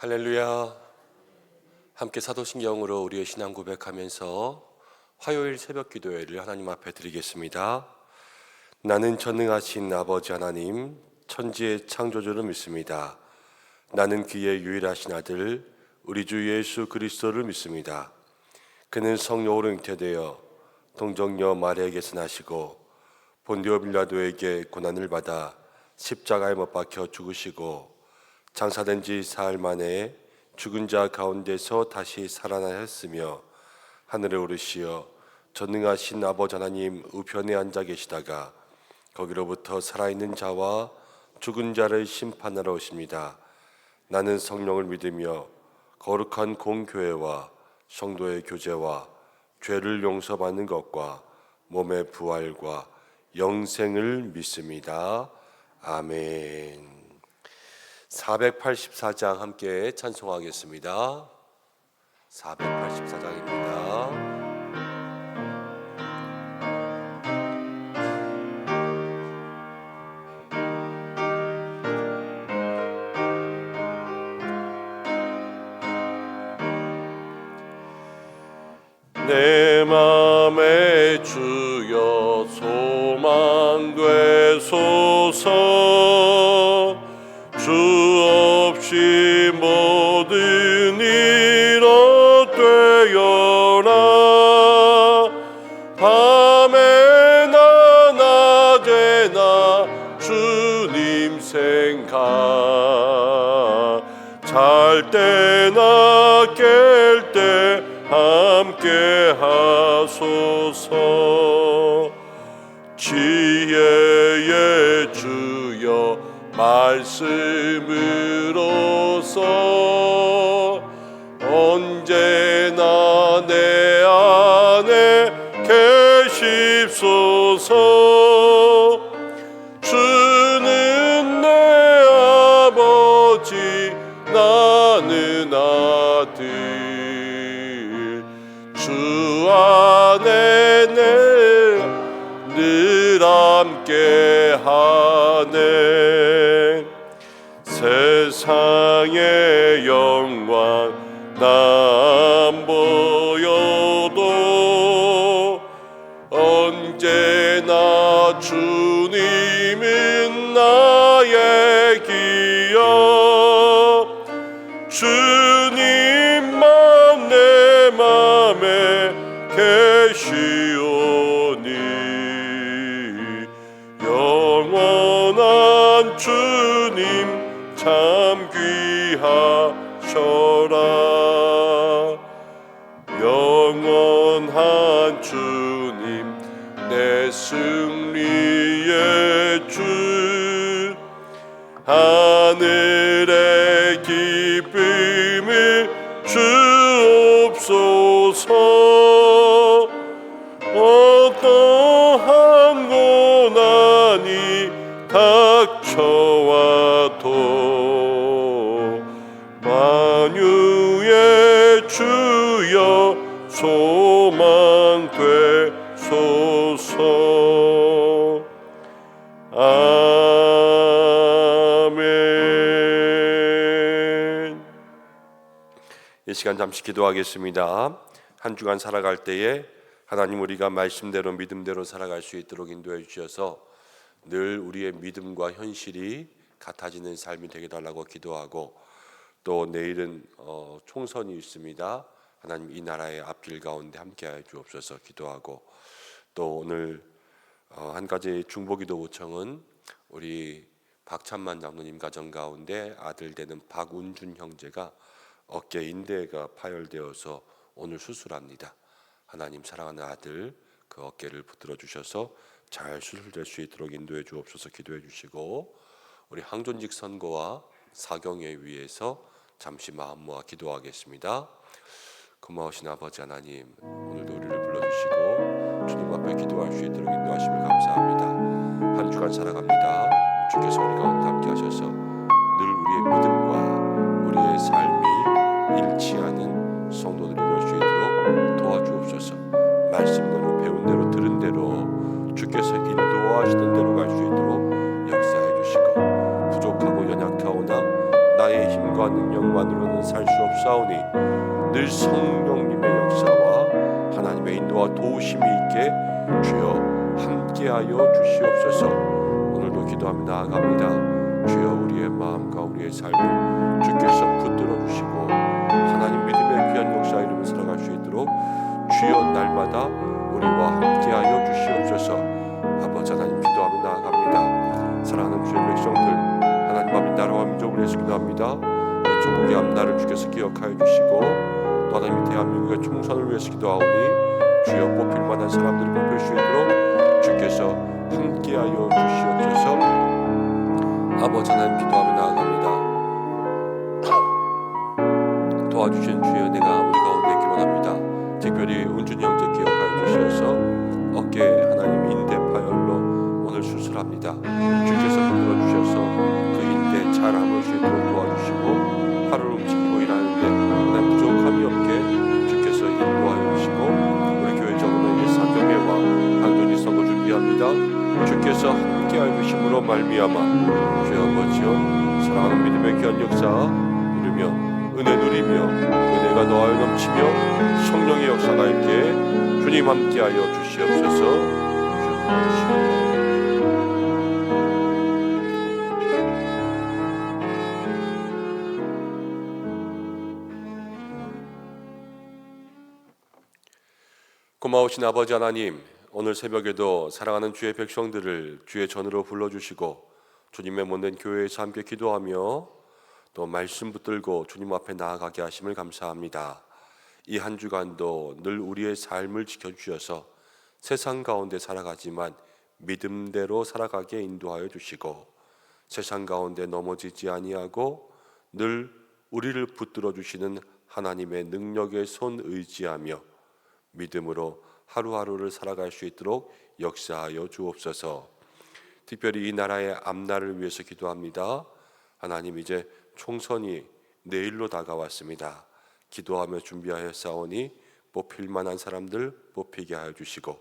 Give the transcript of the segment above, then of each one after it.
할렐루야. 함께 사도신경으로 우리의 신앙 고백하면서 화요일 새벽 기도회를 하나님 앞에 드리겠습니다. 나는 전능하신 아버지 하나님, 천지의 창조주를 믿습니다. 나는 그의 유일하신 아들 우리 주 예수 그리스도를 믿습니다. 그는 성령으로 잉태되어 동정녀 마리아에게서 나시고 본디오 빌라도에게 고난을 받아 십자가에 못 박혀 죽으시고 장사된 지 사흘 만에 죽은 자 가운데서 다시 살아나셨으며 하늘에 오르시어 전능하신 아버지 하나님 우편에 앉아 계시다가 거기로부터 살아있는 자와 죽은 자를 심판하러 오십니다. 나는 성령을 믿으며 거룩한 공교회와 성도의 교제와 죄를 용서받는 것과 몸의 부활과 영생을 믿습니다. 아멘. 484장 함께 찬송하겠습니다. 484장입니다. 내 맘에 주여 소망 되소서. 주 없이 모든 일 헛되어라. 밤에나 낮에나 주님 생각, 잘 때나 깰 때 함께 하소서. 지혜의 주여 말씀으로써 언제나 내 안에 계십소서. 주는 내 아버지 나는 아들, 주 안에 늘 함께 하네. 세상의 영광 난 보여도 언제나 주님은 나의 기억. 주님만 내 맘에 계시오니 영원한 주님 참 귀하셔라. 영원한 주님 내 승리의 주, 하늘의 기쁨을 주옵소서. 어떠한 고난이 닥쳐와도 만유의 주여 소망 되소서. 아멘. 이 시간 잠시 기도하겠습니다. 한 주간 살아갈 때에 하나님 우리가 말씀대로 믿음대로 살아갈 수 있도록 인도해 주셔서 늘 우리의 믿음과 현실이 같아지는 삶이 되게 달라고 기도하고, 또 내일은 총선이 있습니다. 하나님 이 나라의 앞길 가운데 함께하여 주옵소서 기도하고, 또 오늘 한 가지 중보기도 요청은 우리 박찬만 장로님 가정 가운데 아들 되는 박운준 형제가 어깨 인대가 파열되어서 오늘 수술합니다. 하나님 사랑하는 아들 그 어깨를 붙들어 주셔서 잘 수술될 수 있도록 인도해 주옵소서 기도해 주시고, 우리 항존직 선거와 사경회 위해서 잠시 마음 모아 기도하겠습니다. 고마우신 아버지 하나님, 오늘도 우리를 불러주시고 주님 앞에 기도할 수 있도록 인도하심을 감사합니다. 한 주간 살아갑니다. 주께서 우리 가운데 함께 하셔서 늘 우리의 믿음과 우리의 삶이 일치하는 성도들이 될 수 있도록 도와주옵소서. 말씀대로 배운 대로 들은 대로 주께서 인도하시는 대로 갈 수 있도록 역사해 주시고, 부족하고 연약하오나 나의 힘과 능력만 은혜만으로는 살 수 없사오니 늘 성령님의 역사와 하나님의 인도와 도우심이 있게 주여 함께하여 주시옵소서. 오늘도 기도하며 나아갑니다. 주여 우리의 마음과 우리의 삶을 주께서 붙들어 주시고 하나님 믿음의 귀한 역사 이루며 살아갈 수 있도록 주여 날마다 우리와 함께하여 주시옵소서. 아버지 하나님 기도하며 나아갑니다. 사랑하는 주의 백성들 하나님 아버지 나라와 민족을 위해서 기도합니다. 이 조국의 앞날을 주께서 기억하여 주시고 또 하나님 대한민국의 총선을 위해서 기도하오니 주여 뽑힐 만한 사람들을 뽑힐 수 있도록 주께서 함께하여 주시옵소서. 아버지 하나님 기도하며 나아갑니다. 도와주신 주의 은혜가 우리 가운데 있기를 원합니다. 특별히 은준이 형제 기억하여 주셔서 어깨에 하나님 인대 파열로 오늘 수술합니다. 주께서 흔들어 주셔서 그 인대 잘 아물 수 있도록 도와주시고 팔을 움직이고 일하는데 하나님 부족함이 없게 주께서 인도하여 주시고 우리 교회 적으로 사경회와 한돈이 선거 준비합니다. 주께서 함께하여 주심으로 말미암아 주여 아버지여 사랑하는 믿음의 귀한 역사 이루며 은혜 누리며 은혜가 너하여 넘치며 성령의 역사가 있게 주님 함께하여 주시옵소서. 주여 고마우신 아버지 하나님, 오늘 새벽에도 사랑하는 주의 백성들을 주의 전으로 불러주시고 주님의 못낸 교회에서 함께 기도하며 또 말씀 붙들고 주님 앞에 나아가게 하심을 감사합니다. 이 한 주간도 늘 우리의 삶을 지켜주셔서 세상 가운데 살아가지만 믿음대로 살아가게 인도하여 주시고 세상 가운데 넘어지지 아니하고 늘 우리를 붙들어 주시는 하나님의 능력의 손 의지하며 믿음으로 하루하루를 살아갈 수 있도록 역사하여 주옵소서. 특별히 이 나라의 앞날을 위해서 기도합니다. 하나님 이제 총선이 내일로 다가왔습니다. 기도하며 준비하였사오니 뽑힐 만한 사람들 뽑히게 하여 주시고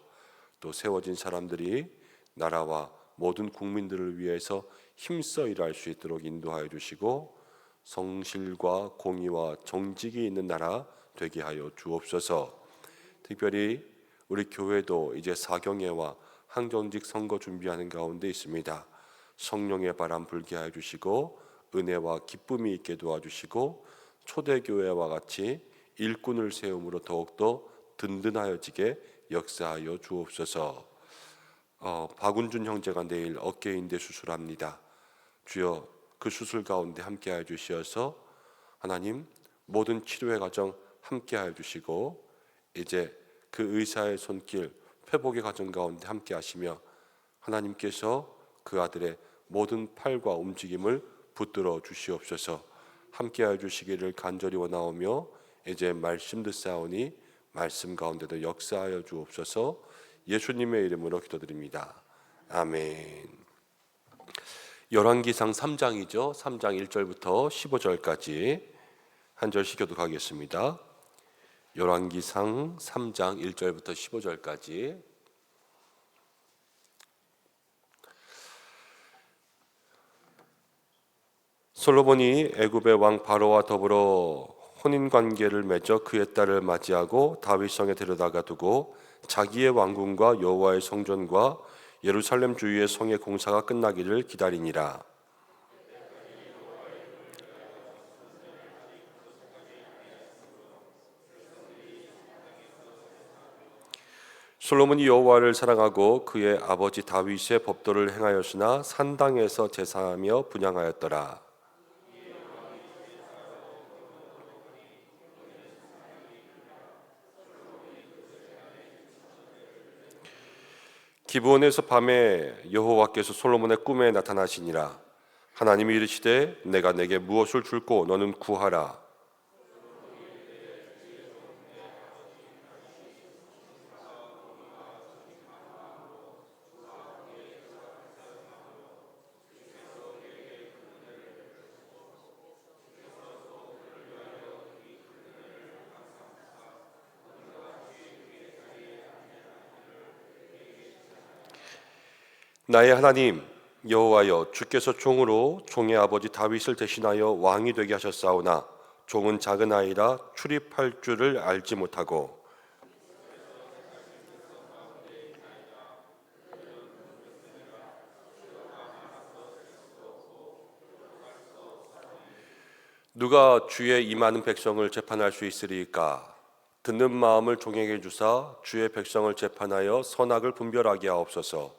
또 세워진 사람들이 나라와 모든 국민들을 위해서 힘써 일할 수 있도록 인도하여 주시고 성실과 공의와 정직이 있는 나라 되게 하여 주옵소서. 특별히 우리 교회도 이제 사경회와 항정직 선거 준비하는 가운데 있습니다. 성령의 바람 불게 하여 주시고 은혜와 기쁨이 있게 도와주시고 초대교회와 같이 일꾼을 세움으로 더욱더 든든하여지게 역사하여 주옵소서. 박운준 형제가 내일 어깨인대 수술합니다. 주여 그 수술 가운데 함께하여 주시어서 하나님 모든 치료의 과정 함께하여 주시고 이제 그 의사의 손길 회복의 과정 가운데 함께하시며 하나님께서 그 아들의 모든 팔과 움직임을 붙들어 주시옵소서. 함께하여 주시기를 간절히 원하오며 이제 말씀 듣사오니 말씀 가운데도 역사하여 주옵소서. 예수님의 이름으로 기도드립니다. 아멘. 열왕기상 3장이죠. 3장 1절부터 15절까지 한 절씩 교독하겠습니다. 열왕기상 3장 1절부터 15절까지. 솔로몬이 애굽의 왕 바로와 더불어 혼인 관계를 맺어 그의 딸을 맞이하고 다윗성에 데려다가 두고 자기의 왕궁과 여호와의 성전과 예루살렘 주위의 성의 공사가 끝나기를 기다리니라. 솔로몬이 여호와를 사랑하고 그의 아버지 다윗의 법도를 행하였으나 산당에서 제사하며 분향하였더라. 기브온에서 밤에 여호와께서 솔로몬의 꿈에 나타나시니라. 하나님이 이르시되 내가 내게 무엇을 줄고 너는 구하라. 나의 하나님 여호와여, 주께서 종으로 종의 아버지 다윗을 대신하여 왕이 되게 하셨사오나 종은 작은 아이라 출입할 줄을 알지 못하고 누가 주의 이 많은 백성을 재판할 수 있으리까? 듣는 마음을 종에게 주사 주의 백성을 재판하여 선악을 분별하게 하옵소서.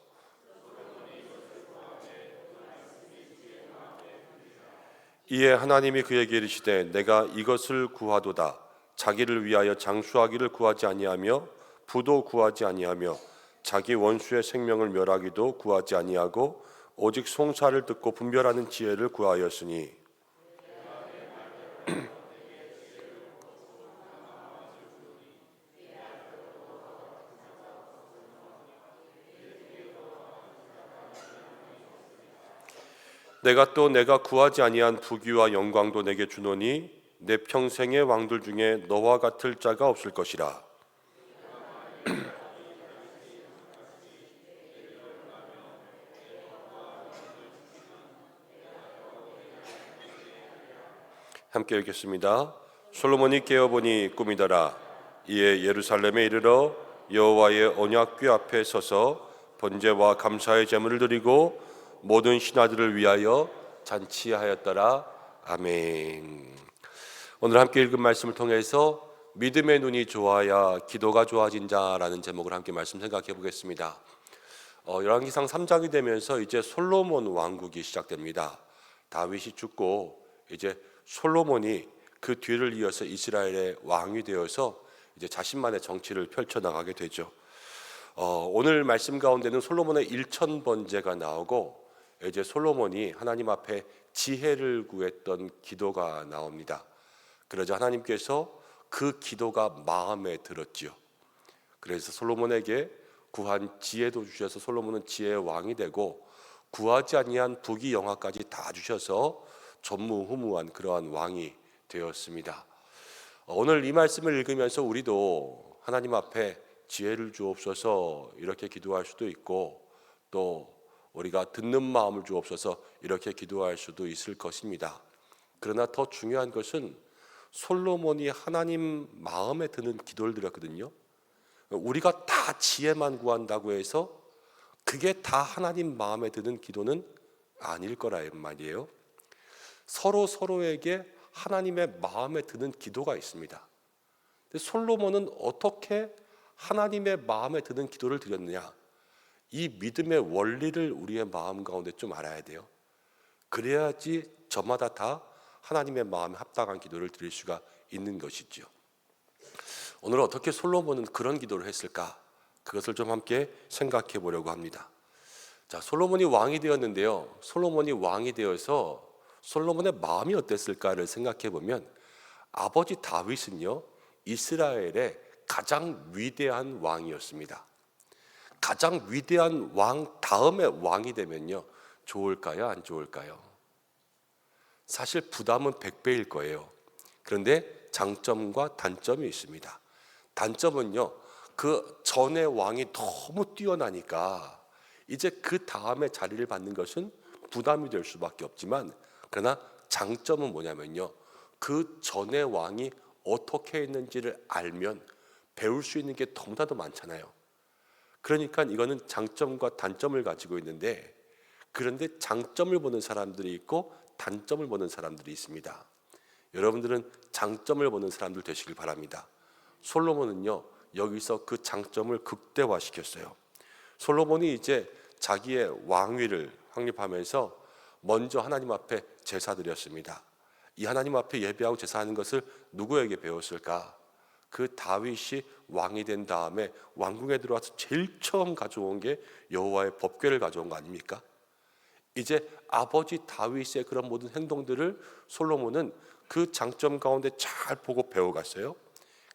이에 하나님이 그에게 이르시되 내가 이것을 구하도다. 자기를 위하여 장수하기를 구하지 아니하며 부도 구하지 아니하며 자기 원수의 생명을 멸하기도 구하지 아니하고 오직 송사를 듣고 분별하는 지혜를 구하였으니 내가 구하지 아니한 부귀와 영광도 내게 주노니 내 평생의 왕들 중에 너와 같을 자가 없을 것이라. 함께 읽겠습니다. 솔로몬이 깨어보니 꿈이더라. 이에 예루살렘에 이르러 여호와의 언약궤 앞에 서서 번제와 감사의 제물을 드리고 모든 신하들을 위하여 잔치하였더라. 아멘. 오늘 함께 읽은 말씀을 통해서 믿음의 눈이 좋아야 기도가 좋아진 자라는 제목을 함께 말씀 생각해 보겠습니다. 열왕기상 3장이 되면서 이제 솔로몬 왕국이 시작됩니다. 다윗이 죽고 이제 솔로몬이 그 뒤를 이어서 이스라엘의 왕이 되어서 이제 자신만의 정치를 펼쳐나가게 되죠. 오늘 말씀 가운데는 솔로몬의 1000번제가 나오고 이제 솔로몬이 하나님 앞에 지혜를 구했던 기도가 나옵니다. 그러자 하나님께서 그 기도가 마음에 들었지요. 그래서 솔로몬에게 구한 지혜도 주셔서 솔로몬은 지혜의 왕이 되고 구하지 아니한 부귀 영화까지 다 주셔서 전무후무한 그러한 왕이 되었습니다. 오늘 이 말씀을 읽으면서 우리도 하나님 앞에 지혜를 주옵소서 이렇게 기도할 수도 있고 또 우리가 듣는 마음을 주옵소서 이렇게 기도할 수도 있을 것입니다. 그러나 더 중요한 것은 솔로몬이 하나님 마음에 드는 기도를 드렸거든요. 우리가 다 지혜만 구한다고 해서 그게 다 하나님 마음에 드는 기도는 아닐 거란 말이에요. 서로에게 하나님의 마음에 드는 기도가 있습니다. 근데 솔로몬은 어떻게 하나님의 마음에 드는 기도를 드렸느냐? 이 믿음의 원리를 우리의 마음 가운데 좀 알아야 돼요. 그래야지 저마다 다 하나님의 마음에 합당한 기도를 드릴 수가 있는 것이죠. 오늘 어떻게 솔로몬은 그런 기도를 했을까? 그것을 좀 함께 생각해 보려고 합니다. 자, 솔로몬이 왕이 되었는데요. 솔로몬이 왕이 되어서 솔로몬의 마음이 어땠을까를 생각해 보면 아버지 다윗은요, 이스라엘의 가장 위대한 왕이었습니다. 가장 위대한 왕 다음에 왕이 되면요, 좋을까요? 안 좋을까요? 사실 부담은 100배일 거예요. 그런데 장점과 단점이 있습니다. 단점은요, 그 전에 왕이 너무 뛰어나니까 이제 그 다음에 자리를 받는 것은 부담이 될 수밖에 없지만, 그러나 장점은 뭐냐면요, 그 전에 왕이 어떻게 했는지를 알면 배울 수 있는 게 너무나도 많잖아요. 그러니까 이거는 장점과 단점을 가지고 있는데, 그런데 장점을 보는 사람들이 있고 단점을 보는 사람들이 있습니다. 여러분들은 장점을 보는 사람들 되시길 바랍니다. 솔로몬은요, 여기서 그 장점을 극대화시켰어요. 솔로몬이 이제 자기의 왕위를 확립하면서 먼저 하나님 앞에 제사드렸습니다. 이 하나님 앞에 예배하고 제사하는 것을 누구에게 배웠을까? 그 다윗이 왕이 된 다음에 왕궁에 들어와서 제일 처음 가져온 게 여호와의 법궤를 가져온 거 아닙니까? 이제 아버지 다윗의 그런 모든 행동들을 솔로몬은 그 장점 가운데 잘 보고 배워갔어요.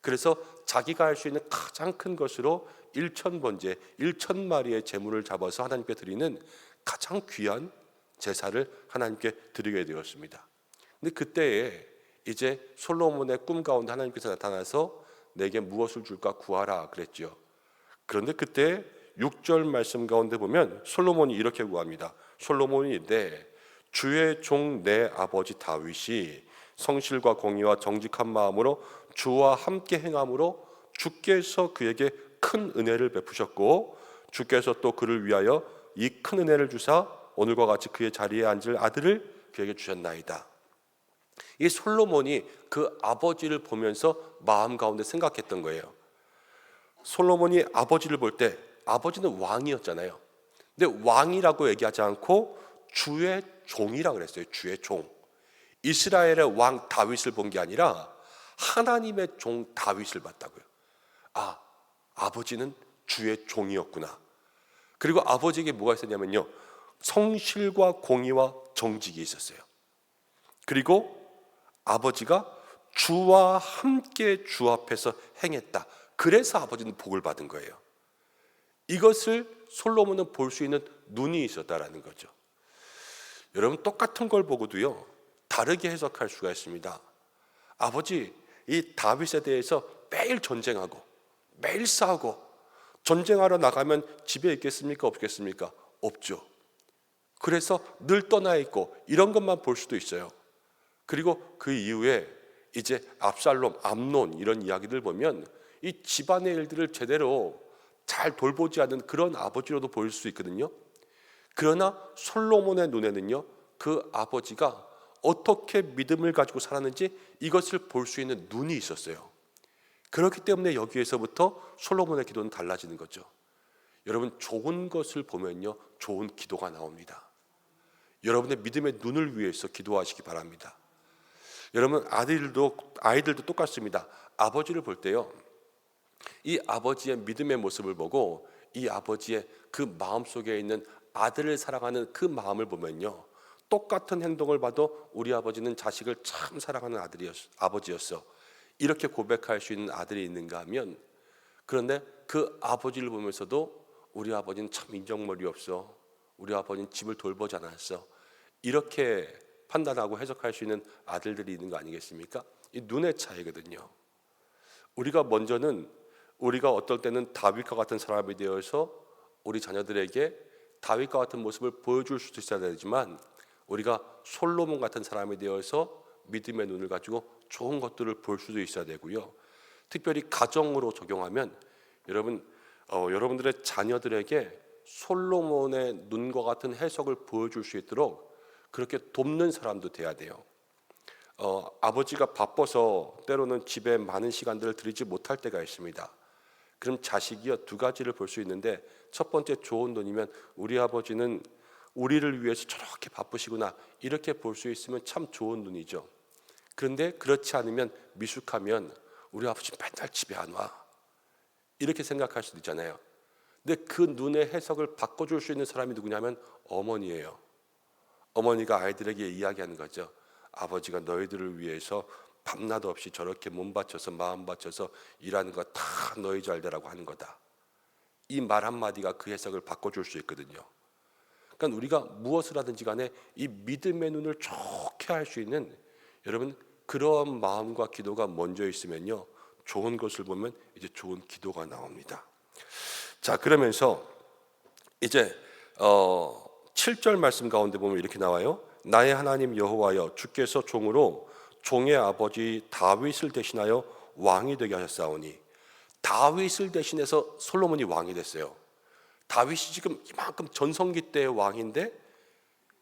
그래서 자기가 할 수 있는 가장 큰 것으로 1000번제, 1000마리의 제물을 잡아서 하나님께 드리는 가장 귀한 제사를 하나님께 드리게 되었습니다. 근데 그때에 이제 솔로몬의 꿈 가운데 하나님께서 나타나서 내게 무엇을 줄까 구하라 그랬죠. 그런데 그때 6절 말씀 가운데 보면 솔로몬이 이렇게 구합니다. 솔로몬이 이르되 주의 종 내 아버지 다윗이 성실과 공의와 정직한 마음으로 주와 함께 행함으로 주께서 그에게 큰 은혜를 베푸셨고 주께서 또 그를 위하여 이 큰 은혜를 주사 오늘과 같이 그의 자리에 앉을 아들을 그에게 주셨나이다. 이 솔로몬이 그 아버지를 보면서 마음 가운데 생각했던 거예요. 솔로몬이 아버지를 볼 때 아버지는 왕이었잖아요. 근데 왕이라고 얘기하지 않고 주의 종이라고 그랬어요. 주의 종. 이스라엘의 왕 다윗을 본 게 아니라 하나님의 종 다윗을 봤다고요. 아, 아버지는 주의 종이었구나. 그리고 아버지에게 뭐가 있었냐면요, 성실과 공의와 정직이 있었어요. 그리고 아버지가 주와 함께 주 앞에서 행했다. 그래서 아버지는 복을 받은 거예요. 이것을 솔로몬은 볼 수 있는 눈이 있었다라는 거죠. 여러분, 똑같은 걸 보고도요 다르게 해석할 수가 있습니다. 아버지, 이 다윗에 대해서 매일 전쟁하고 매일 싸우고, 전쟁하러 나가면 집에 있겠습니까? 없겠습니까? 없죠. 그래서 늘 떠나 있고 이런 것만 볼 수도 있어요. 그리고 그 이후에 이제 압살롬, 암논 이런 이야기들 보면 이 집안의 일들을 제대로 잘 돌보지 않는 그런 아버지로도 보일 수 있거든요. 그러나 솔로몬의 눈에는요, 그 아버지가 어떻게 믿음을 가지고 살았는지 이것을 볼 수 있는 눈이 있었어요. 그렇기 때문에 여기에서부터 솔로몬의 기도는 달라지는 거죠. 여러분, 좋은 것을 보면요 좋은 기도가 나옵니다. 여러분의 믿음의 눈을 위해서 기도하시기 바랍니다. 여러분, 아이들도 똑같습니다. 아버지를 볼 때요, 이 아버지의 믿음의 모습을 보고 이 아버지의 그 마음속에 있는 아들을 사랑하는 그 마음을 보면요, 똑같은 행동을 봐도 우리 아버지는 자식을 참 사랑하는 아버지였어, 이렇게 고백할 수 있는 아들이 있는가 하면, 그런데 그 아버지를 보면서도 우리 아버지는 참 인정머리 없어, 우리 아버지는 집을 돌보지 않았어, 이렇게 판단하고 해석할 수 있는 아들들이 있는 거 아니겠습니까? 이 눈의 차이거든요. 우리가 어떨 때는 다윗과 같은 사람이 되어서 우리 자녀들에게 다윗과 같은 모습을 보여줄 수도 있어야 되지만, 우리가 솔로몬 같은 사람이 되어서 믿음의 눈을 가지고 좋은 것들을 볼 수도 있어야 되고요. 특별히 가정으로 적용하면 여러분들의 자녀들에게 솔로몬의 눈과 같은 해석을 보여줄 수 있도록 그렇게 돕는 사람도 돼야 돼요. 아버지가 바빠서 때로는 집에 많은 시간들을 들이지 못할 때가 있습니다. 그럼 자식이요, 두 가지를 볼 수 있는데, 첫 번째 좋은 눈이면 우리 아버지는 우리를 위해서 저렇게 바쁘시구나, 이렇게 볼 수 있으면 참 좋은 눈이죠. 그런데 그렇지 않으면, 미숙하면 우리 아버지 맨날 집에 안 와, 이렇게 생각할 수도 있잖아요. 근데 그 눈의 해석을 바꿔줄 수 있는 사람이 누구냐면 어머니예요. 어머니가 아이들에게 이야기하는 거죠. 아버지가 너희들을 위해서 밤낮 없이 저렇게 몸 바쳐서 마음 바쳐서 일하는 거 다 너희 잘 되라고 하는 거다. 이 말 한마디가 그 해석을 바꿔줄 수 있거든요. 그러니까 우리가 무엇을 하든지 간에 이 믿음의 눈을 좋게 할 수 있는, 여러분, 그러한 마음과 기도가 먼저 있으면요, 좋은 것을 보면 이제 좋은 기도가 나옵니다. 자, 그러면서 이제 7절 말씀 가운데 보면 이렇게 나와요. 나의 하나님 여호와여, 주께서 종으로 종의 아버지 다윗을 대신하여 왕이 되게 하셨사오니. 다윗을 대신해서 솔로몬이 왕이 됐어요. 다윗이 지금 이만큼 전성기 때의 왕인데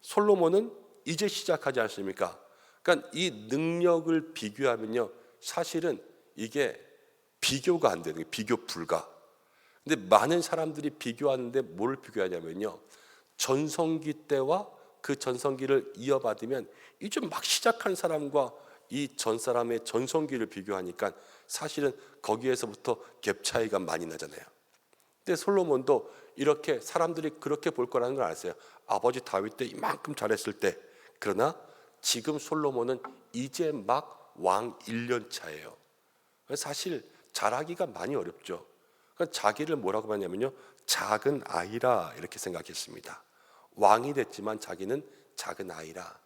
솔로몬은 이제 시작하지 않습니까? 그러니까 이 능력을 비교하면요, 사실은 이게 비교가 안 되는 거예요. 비교 불가. 근데 많은 사람들이 비교하는데 뭘 비교하냐면요, 전성기 때와 그 전성기를 이어받으면 이제 막 시작한 사람과 이 전 사람의 전성기를 비교하니까 사실은 거기에서부터 갭 차이가 많이 나잖아요. 근데 솔로몬도 이렇게 사람들이 그렇게 볼 거라는 걸 알았어요. 아버지 다윗 때 이만큼 잘했을 때. 그러나 지금 솔로몬은 이제 막 왕 1년 차예요. 사실 잘하기가 많이 어렵죠. 자기를 뭐라고 하냐면요, 작은 아이라 이렇게 생각했습니다. 왕이 됐지만 자기는 작은 아이라.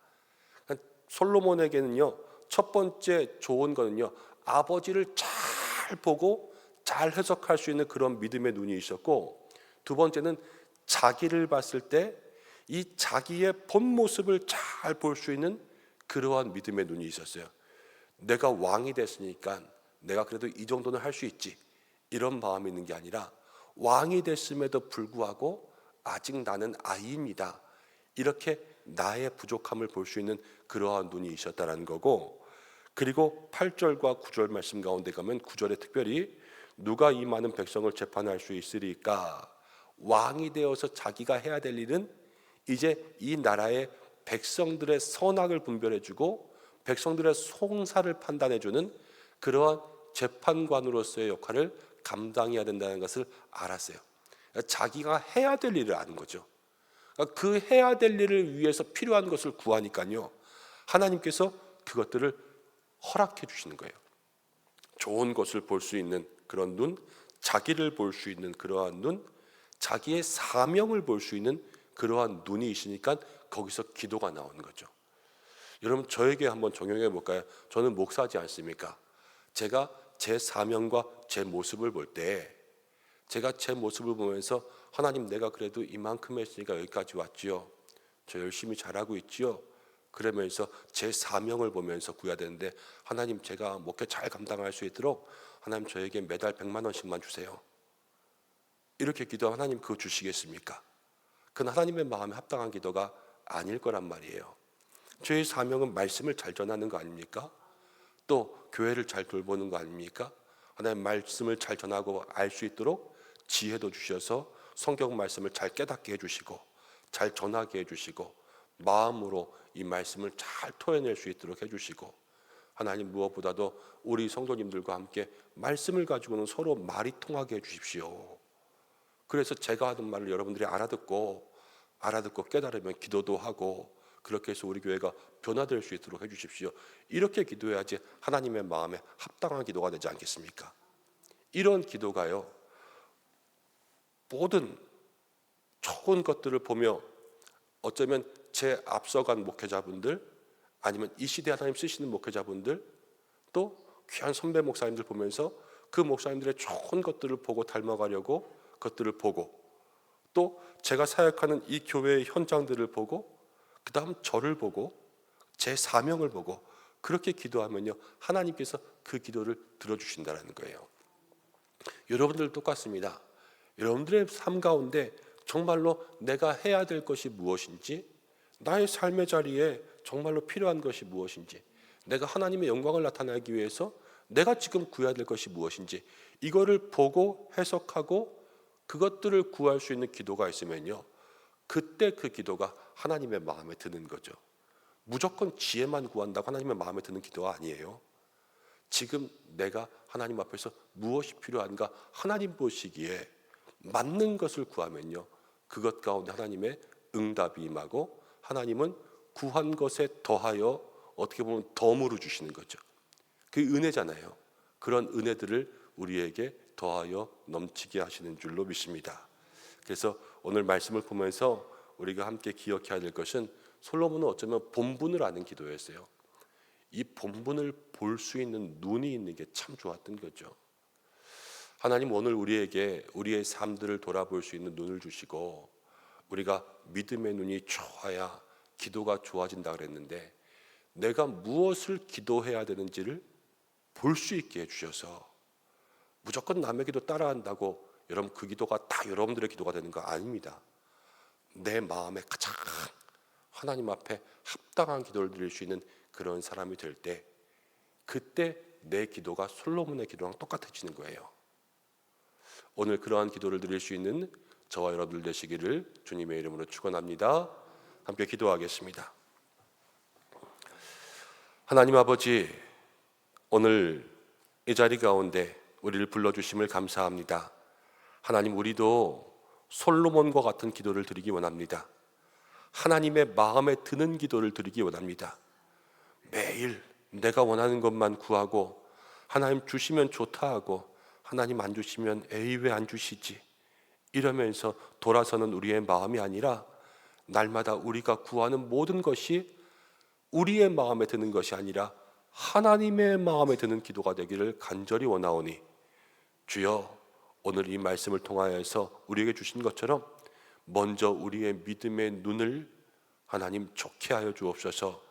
솔로몬에게는요, 첫 번째 좋은 거는요, 아버지를 잘 보고 잘 해석할 수 있는 그런 믿음의 눈이 있었고, 두 번째는 자기를 봤을 때 이 자기의 본 모습을 잘 볼 수 있는 그러한 믿음의 눈이 있었어요. 내가 왕이 됐으니까 내가 그래도 이 정도는 할 수 있지, 이런 마음이 있는 게 아니라 왕이 됐음에도 불구하고 아직 나는 아이입니다, 이렇게 나의 부족함을 볼 수 있는 그러한 눈이 있었다라는 거고, 그리고 8절과 9절 말씀 가운데 가면 9절에 특별히 누가 이 많은 백성을 재판할 수 있으리까, 왕이 되어서 자기가 해야 될 일은 이제 이 나라의 백성들의 선악을 분별해주고 백성들의 송사를 판단해주는 그러한 재판관으로서의 역할을 감당해야 된다는 것을 알았어요. 그러니까 자기가 해야 될 일을 아는 거죠. 그러니까 그 해야 될 일을 위해서 필요한 것을 구하니까요, 하나님께서 그것들을 허락해 주시는 거예요. 좋은 것을 볼 수 있는 그런 눈, 자기를 볼 수 있는 그러한 눈, 자기의 사명을 볼 수 있는 그러한 눈이 있으니까 거기서 기도가 나오는 거죠. 여러분, 저에게 한번 적용해 볼까요? 저는 목사지 않습니까? 제가 제 사명과 제 모습을 볼 때, 제가 제 모습을 보면서 하나님, 내가 그래도 이만큼 했으니까 여기까지 왔지요, 저 열심히 잘하고 있지요, 그러면서 제 사명을 보면서 구해야 되는데, 하나님, 제가 목회 잘 감당할 수 있도록 하나님 저에게 매달 100만 원씩만 주세요, 이렇게 기도하면 하나님 그거 주시겠습니까? 그건 하나님의 마음에 합당한 기도가 아닐 거란 말이에요. 저의 사명은 말씀을 잘 전하는 거 아닙니까? 또 교회를 잘 돌보는 거 아닙니까? 하나님 말씀을 잘 전하고 알 수 있도록 지혜도 주셔서 성경 말씀을 잘 깨닫게 해주시고 잘 전하게 해주시고 마음으로 이 말씀을 잘 토해낼 수 있도록 해주시고, 하나님 무엇보다도 우리 성도님들과 함께 말씀을 가지고는 서로 말이 통하게 해주십시오. 그래서 제가 하는 말을 여러분들이 알아듣고 깨달으면 기도도 하고, 그렇게 해서 우리 교회가 변화될 수 있도록 해주십시오. 이렇게 기도해야지 하나님의 마음에 합당한 기도가 되지 않겠습니까? 이런 기도가요, 모든 좋은 것들을 보며 어쩌면 제 앞서간 목회자분들, 아니면 이 시대 하나님 쓰시는 목회자분들, 또 귀한 선배 목사님들 보면서 그 목사님들의 좋은 것들을 보고 닮아가려고, 그것들을 보고, 또 제가 사역하는 이 교회의 현장들을 보고, 그 다음 저를 보고 제 사명을 보고 그렇게 기도하면요, 하나님께서 그 기도를 들어주신다는 거예요. 여러분들 똑같습니다. 여러분들의 삶 가운데 정말로 내가 해야 될 것이 무엇인지, 나의 삶의 자리에 정말로 필요한 것이 무엇인지, 내가 하나님의 영광을 나타내기 위해서 내가 지금 구해야 될 것이 무엇인지, 이거를 보고 해석하고 그것들을 구할 수 있는 기도가 있으면요, 그때 그 기도가 하나님의 마음에 드는 거죠. 무조건 지혜만 구한다고 하나님의 마음에 드는 기도가 아니에요. 지금 내가 하나님 앞에서 무엇이 필요한가 하나님 보시기에 맞는 것을 구하면요, 그것 가운데 하나님의 응답이 임하고, 하나님은 구한 것에 더하여 어떻게 보면 덤으로 주시는 거죠. 그게 은혜잖아요. 그런 은혜들을 우리에게 더하여 넘치게 하시는 줄로 믿습니다. 그래서 오늘 말씀을 보면서 우리가 함께 기억해야 될 것은, 솔로몬은 어쩌면 본분을 아는 기도였어요. 이 본분을 볼 수 있는 눈이 있는 게 참 좋았던 거죠. 하나님 오늘 우리에게 우리의 삶들을 돌아볼 수 있는 눈을 주시고, 우리가 믿음의 눈이 좋아야 기도가 좋아진다 그랬는데, 내가 무엇을 기도해야 되는지를 볼 수 있게 해주셔서, 무조건 남의 기도 따라한다고 여러분 그 기도가 다 여러분들의 기도가 되는 거 아닙니다. 내 마음에 가장 하나님 앞에 합당한 기도를 드릴 수 있는 그런 사람이 될 때, 그때 내 기도가 솔로몬의 기도랑 똑같아지는 거예요. 오늘 그러한 기도를 드릴 수 있는 저와 여러분들 되시기를 주님의 이름으로 축원합니다. 함께 기도하겠습니다. 하나님 아버지, 오늘 이 자리 가운데 우리를 불러주심을 감사합니다. 하나님, 우리도 솔로몬과 같은 기도를 드리기 원합니다. 하나님의 마음에 드는 기도를 드리기 원합니다. 매일 내가 원하는 것만 구하고, 하나님 주시면 좋다 하고, 하나님 안 주시면 에이 왜 안 주시지 이러면서 돌아서는 우리의 마음이 아니라, 날마다 우리가 구하는 모든 것이 우리의 마음에 드는 것이 아니라 하나님의 마음에 드는 기도가 되기를 간절히 원하오니, 주여, 오늘 이 말씀을 통하여서 우리에게 주신 것처럼 먼저 우리의 믿음의 눈을 하나님 좋게 하여 주옵소서.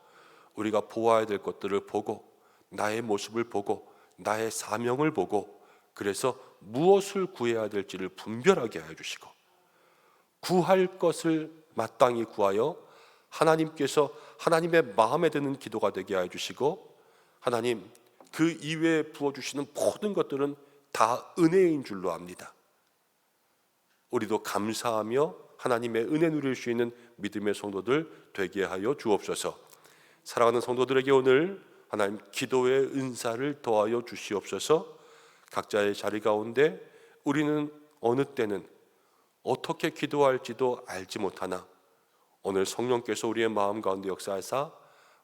우리가 보아야 될 것들을 보고 나의 모습을 보고 나의 사명을 보고 그래서 무엇을 구해야 될지를 분별하게 하여 주시고 구할 것을 마땅히 구하여 하나님께서 하나님의 마음에 드는 기도가 되게 하여 주시고 하나님 그 이외에 부어주시는 모든 것들은 다 은혜인 줄로 압니다. 우리도 감사하며 하나님의 은혜 누릴 수 있는 믿음의 성도들 되게 하여 주옵소서. 사랑하는 성도들에게 오늘 하나님 기도의 은사를 더하여 주시옵소서. 각자의 자리 가운데 우리는 어느 때는 어떻게 기도할지도 알지 못하나 오늘 성령께서 우리의 마음 가운데 역사하사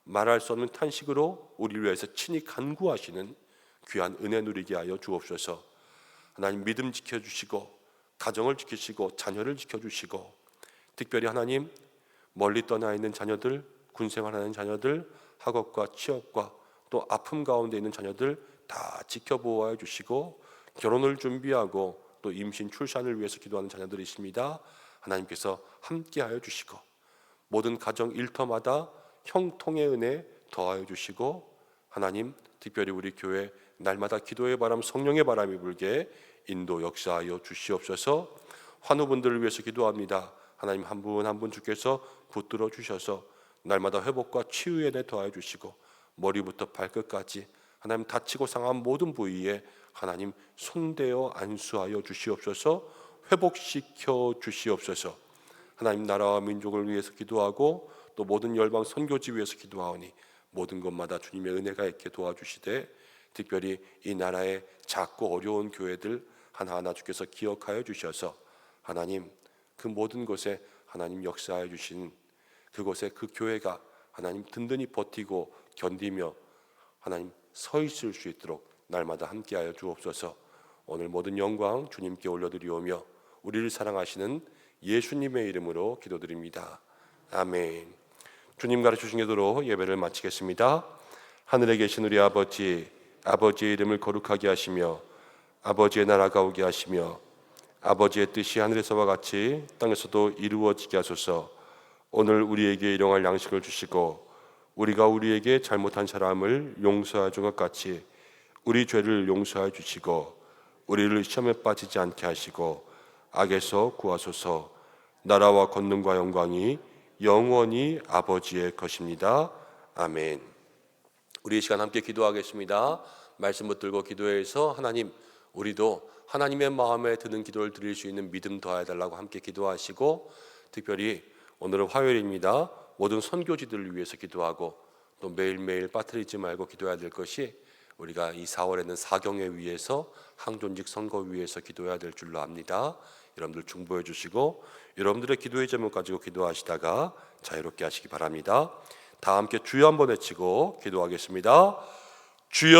말할 수 없는 탄식으로 우리를 위해서 친히 간구하시는 귀한 은혜 누리게 하여 주옵소서. 하나님 믿음 지켜주시고 가정을 지키시고 자녀를 지켜주시고 특별히 하나님 멀리 떠나 있는 자녀들, 군생활하는 자녀들, 학업과 취업과 또 아픔 가운데 있는 자녀들 다 지켜보아 주시고 결혼을 준비하고 또 임신 출산을 위해서 기도하는 자녀들이십니다. 하나님께서 함께하여 주시고 모든 가정 일터마다 형통의 은혜 더하여 주시고 하나님 특별히 우리 교회 날마다 기도의 바람 성령의 바람이 불게 인도 역사하여 주시옵소서. 환우분들을 위해서 기도합니다. 하나님 한 분 한 분 주께서 붙들어 주셔서 날마다 회복과 치유의 은혜 더하여 주시고 머리부터 발끝까지 하나님 다치고 상한 모든 부위에 하나님 손대어 안수하여 주시옵소서. 회복시켜 주시옵소서. 하나님 나라와 민족을 위해서 기도하고 또 모든 열방 선교지 위해서 기도하오니 모든 것마다 주님의 은혜가 있게 도와주시되 특별히 이 나라의 작고 어려운 교회들 하나하나 주께서 기억하여 주셔서 하나님 그 모든 곳에 하나님 역사하여 주신 그곳에 그 교회가 하나님 든든히 버티고 견디며 하나님 서 있을 수 있도록 날마다 함께하여 주옵소서. 오늘 모든 영광 주님께 올려드리오며 우리를 사랑하시는 예수님의 이름으로 기도드립니다. 아멘. 주님 가르쳐주신 대로 예배를 마치겠습니다. 하늘에 계신 우리 아버지, 아버지의 이름을 거룩하게 하시며 아버지의 나라가 오게 하시며 아버지의 뜻이 하늘에서와 같이 땅에서도 이루어지게 하소서. 오늘 우리에게 일용할 양식을 주시고 우리가 우리에게 잘못한 사람을 용서해 준 것 같이 우리 죄를 용서해 주시고 우리를 시험에 빠지지 않게 하시고 악에서 구하소서. 나라와 권능과 영광이 영원히 아버지의 것입니다. 아멘. 우리 이 시간 함께 기도하겠습니다. 말씀 붙들고 기도해서 하나님 우리도 하나님의 마음에 드는 기도를 드릴 수 있는 믿음 더해 달라고 함께 기도하시고 특별히 오늘은 화요일입니다. 모든 선교지들을 위해서 기도하고 또 매일매일 빠뜨리지 말고 기도해야 될 것이 우리가 이 4월에는 사경회 위해서 항존직 선거 위해서 기도해야 될 줄로 압니다. 여러분들 중보해 주시고 여러분들의 기도의 제목 가지고 기도하시다가 자유롭게 하시기 바랍니다. 다 함께 주여 한번 외치고 기도하겠습니다. 주여.